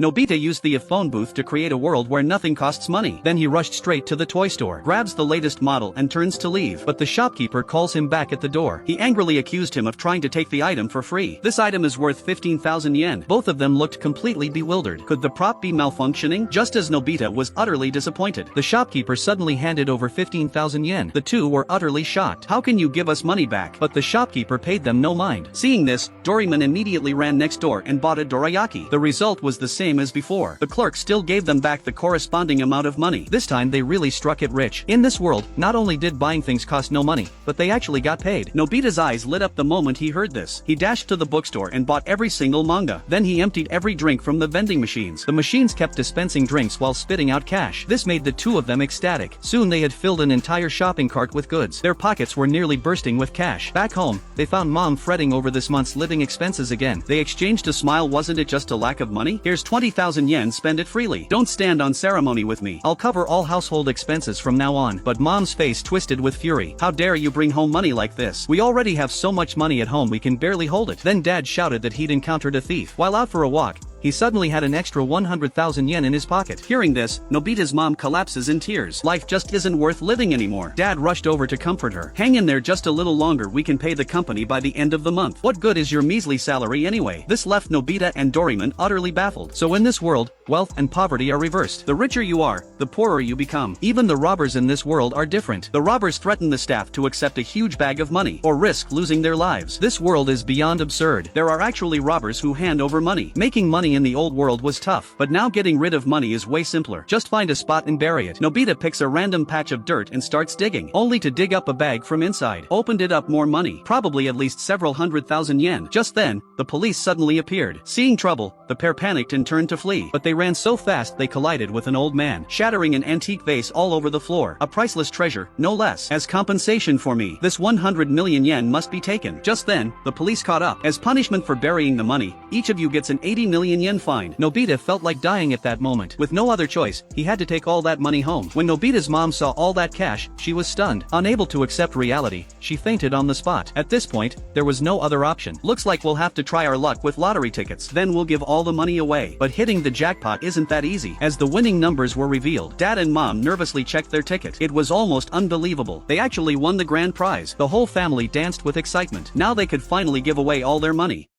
Nobita used the phone booth to create a world where nothing costs money. Then he rushed straight to the toy store, grabs the latest model and turns to leave. But the shopkeeper calls him back at the door. He angrily accused him of trying to take the item for free. This item is worth 15,000 yen. Both of them looked completely bewildered. Could the prop be malfunctioning? Just as Nobita was utterly disappointed, the shopkeeper suddenly handed over 15,000 yen. The two were utterly shocked. How can you give us money back? But the shopkeeper paid them no mind. Seeing this, Doraemon immediately ran next door and bought a dorayaki. The result was the same as before. The clerk still gave them back the corresponding amount of money. This time they really struck it rich. In this world, not only did buying things cost no money, but they actually got paid. Nobita's eyes lit up the moment he heard this. He dashed to the bookstore and bought every single manga. Then he emptied every drink from the vending machines. The machines kept dispensing drinks while spitting out cash. This made the two of them ecstatic. Soon they had filled an entire shopping cart with goods. Their pockets were nearly bursting with cash. Back home, they found Mom fretting over this month's living expenses again. They exchanged a smile. Wasn't it just a lack of money? Here's 20,000 yen, spend it freely. Don't stand on ceremony with me. I'll cover all household expenses from now on. But Mom's face twisted with fury. How dare you bring home money like this? We already have so much money at home we can barely hold it. Then Dad shouted that he'd encountered a thief. While out for a walk, he suddenly had an extra 100,000 yen in his pocket. Hearing this, Nobita's mom collapses in tears. Life just isn't worth living anymore. Dad rushed over to comfort her. Hang in there just a little longer, we can pay the company by the end of the month. What good is your measly salary anyway? This left Nobita and Doraemon utterly baffled. So in this world, wealth and poverty are reversed. The richer you are, the poorer you become. Even the robbers in this world are different. The robbers threaten the staff to accept a huge bag of money, or risk losing their lives. This world is beyond absurd. There are actually robbers who hand over money. Making money in the old world was tough, but now getting rid of money is way simpler. Just find a spot and bury it. Nobita picks a random patch of dirt and starts digging, only to dig up a bag from inside. Opened it up, more money, probably at least several 100,000 yen. Just then, the police suddenly appeared. Seeing trouble, the pair panicked and turned to flee, but they ran so fast they collided with an old man, shattering an antique vase all over the floor. A priceless treasure, no less. As compensation for me, this 100 million yen must be taken. Just then, the police caught up. As punishment for burying the money, each of you gets an 80 million yen fine. Nobita felt like dying at that moment. With no other choice, he had to take all that money home. When Nobita's mom saw all that cash, she was stunned. Unable to accept reality, she fainted on the spot. At this point, there was no other option. Looks like we'll have to try our luck with lottery tickets. Then we'll give all the money away. But hitting the jackpot isn't that easy. As the winning numbers were revealed, Dad and Mom nervously checked their ticket. It was almost unbelievable. They actually won the grand prize. The whole family danced with excitement. Now they could finally give away all their money.